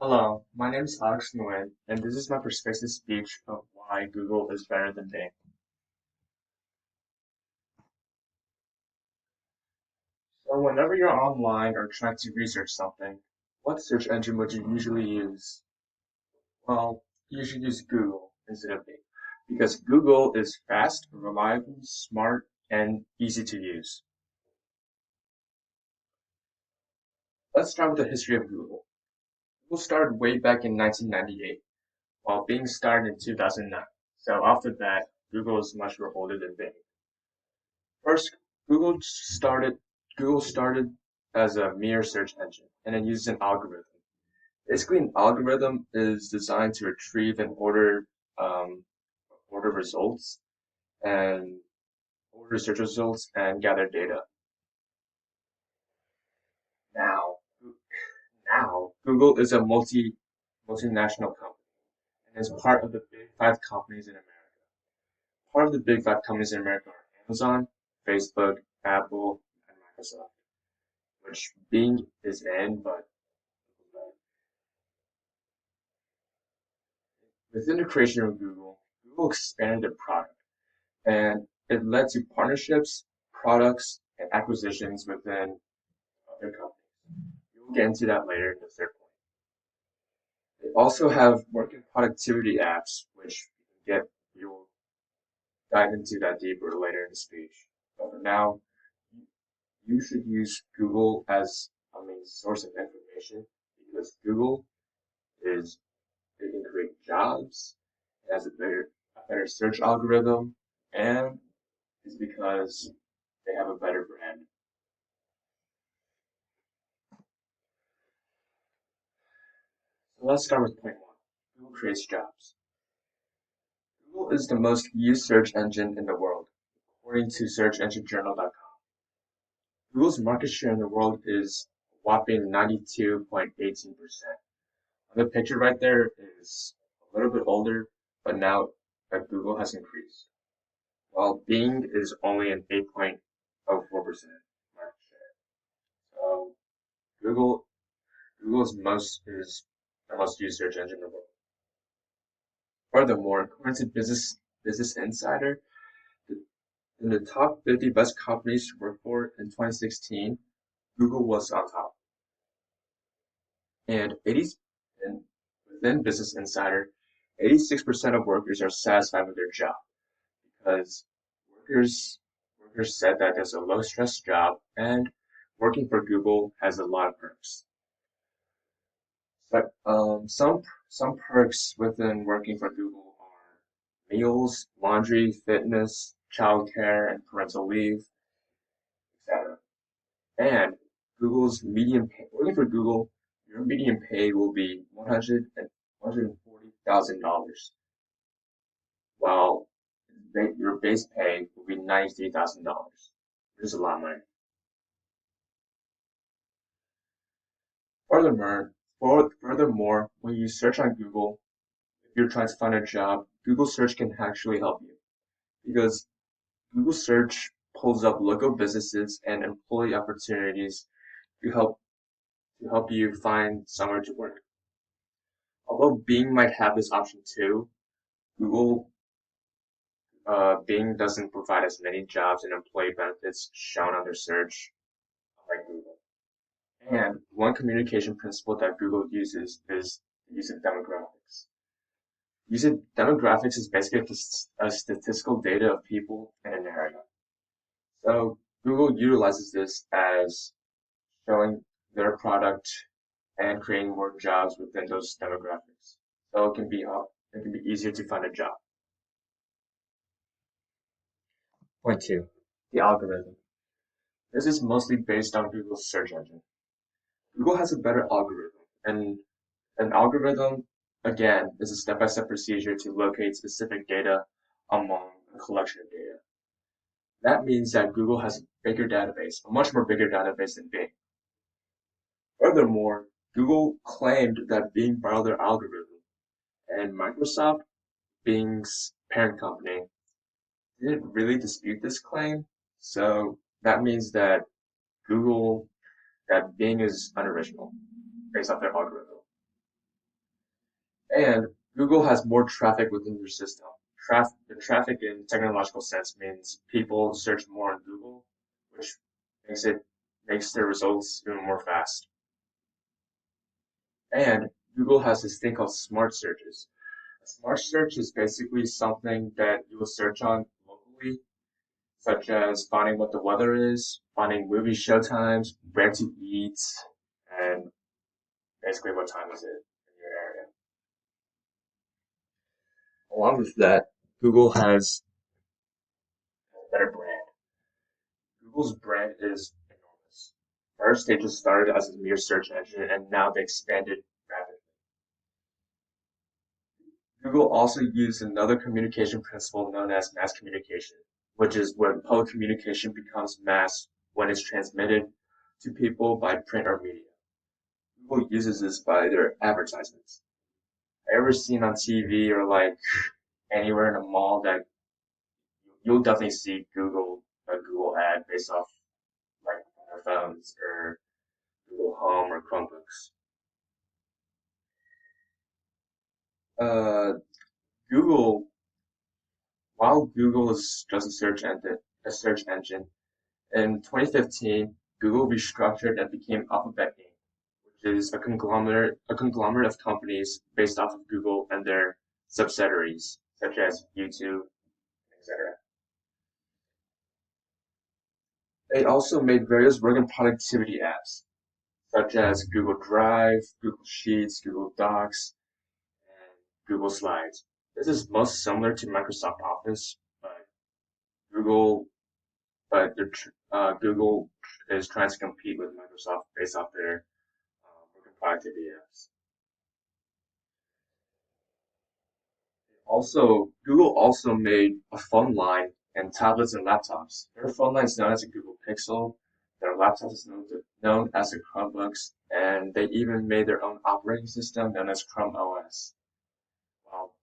Hello, my name is Alex Nguyen, and this is my persuasive speech of why Google is better than Bing. So whenever you're online or trying to research something, what search engine would you usually use? Well, you should use Google instead of Bing, because Google is fast, reliable, smart, and easy to use. Let's start with the history of Google. Google started way back in 1998, while Bing started in 2009. So after that, Google is much more older than Bing. First, Google started Google started as a mere search engine and it used an algorithm. Basically, an algorithm is designed to retrieve and um, order results and order search results and gather data. Now, now Google is a multinational company and is part of the big five companies in America. Part of the big five companies in America are Amazon, Facebook, Apple, and Microsoft, which Bing is in, but within the creation of Google, Google expanded the product and it led to partnerships, products, and acquisitions within other companies. We'll get into that later in the third point. They also have work and productivity apps, which you'll dive into that deeper later in the speech. But for now, you should use Google as a main source of information because Google is it can create jobs, it has a better search algorithm, and it's because they have a better brand. So let's start with point one. Google creates jobs. Google is the most used search engine in the world, according to SearchEngineJournal.com. Google's market share in the world is a whopping 92.18%. The picture right there is a little bit older, but now that Google has increased, while Bing is only an 8.04% market share. So Google Google's most is the most used search engine in the world. Furthermore, according to Business Insider, the- in the top 50 best companies to work for in 2016, Google was on top. And 80 and within Business Insider, 86% of workers are satisfied with their job because workers workers said that it's a low stress job and working for Google has a lot of perks. But some perks within working for Google are meals, laundry, fitness, childcare, and parental leave, etc. And working for Google, your median pay will be $140,000, while your base pay will be $93,000, which is a lot of money. Furthermore, when you search on Google, if you're trying to find a job, Google search can actually help you because Google search pulls up local businesses and employee opportunities to help you find somewhere to work. Although Bing might have this option too, Google Bing doesn't provide as many jobs and employee benefits shown on their search like Google. And one communication principle that Google uses is the use of demographics. Using demographics is basically a statistical data of people in an area. So Google utilizes this as showing their product and creating more jobs within those demographics. So it can be easier to find a job. Point two, the algorithm. This is mostly based on Google's search engine. Google has a better algorithm, and an algorithm, again, is a step-by-step procedure to locate specific data among a collection of data. That means that Google has a bigger database, a much more bigger database than Bing. Furthermore, Google claimed that Bing borrowed their algorithm, and Microsoft, Bing's parent company, didn't really dispute this claim. So that means that Bing is unoriginal based off their algorithm. And Google has more traffic within their system. The traffic in technological sense means people search more on Google, which makes it makes their results even more fast. And Google has this thing called smart searches. A smart search is basically something that you will search on locally, such as finding what the weather is, finding movie showtimes, where to eat, and basically what time is it in your area. Along with that, Google has a better brand. Google's brand is enormous. First, they just started as a mere search engine, and now they expanded rapidly. Google also used another communication principle known as mass communication, which is when public communication becomes mass when it's transmitted to people by print or media. Google uses this by their advertisements. Ever seen on TV or like anywhere in a mall that you'll definitely see a Google ad based off like on their phones or Google Home or Chromebooks. Uh, Google, while Google is just a search engine, in 2015, Google restructured and became Alphabet Inc., which is a conglomerate of companies based off of Google and their subsidiaries, such as YouTube, etc. They also made various work and productivity apps, such as Google Drive, Google Sheets, Google Docs, and Google Slides. This is most similar to Microsoft Office, but Google, Google is trying to compete with Microsoft based off their work and productivity apps. Google also made a phone line and tablets and laptops. Their phone line is known as a Google Pixel. Their laptop is known as a Chromebooks, and they even made their own operating system known as Chrome OS. Well,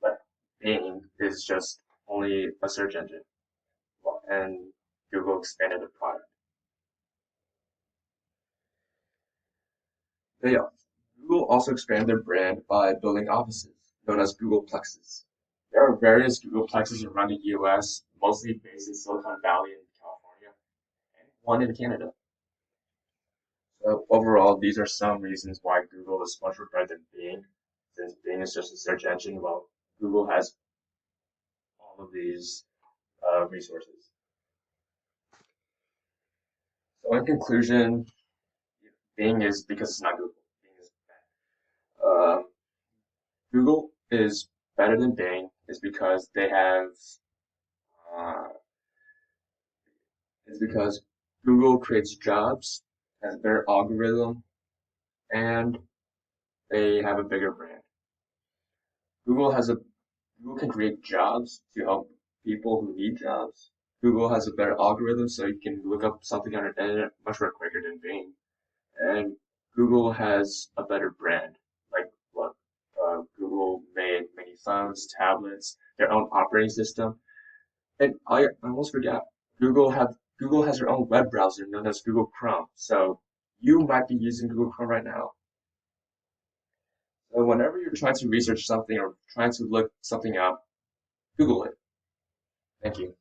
but Bing is just only a search engine, well, and Google expanded the product. They Google also expanded their brand by building offices, known as Googleplexes. There are various Googleplexes around the US, mostly based in Silicon Valley in California, and one in Canada. So overall, these are some reasons why Google is much better than Bing, since Bing is just a search engine, while Google has all of these resources. So in conclusion, Bing is because it's not Google. Bing is bad. Google is better than Bing is because they have uh, is because Google creates jobs, has a better algorithm, and they have a bigger brand. Google has a Google can create jobs to help people who need jobs. Google has a better algorithm, so you can look up something on the internet much more quicker than Bing. And Google has a better brand. Like what Google made many phones, tablets, their own operating system. And I almost forgot. Google has their own web browser known as Google Chrome. So you might be using Google Chrome right now. So whenever you're trying to research something or trying to look something up, Google it. Thank you.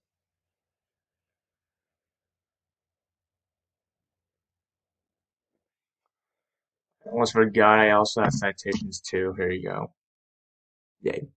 I almost forgot I also have citations too. Here you go. Yay.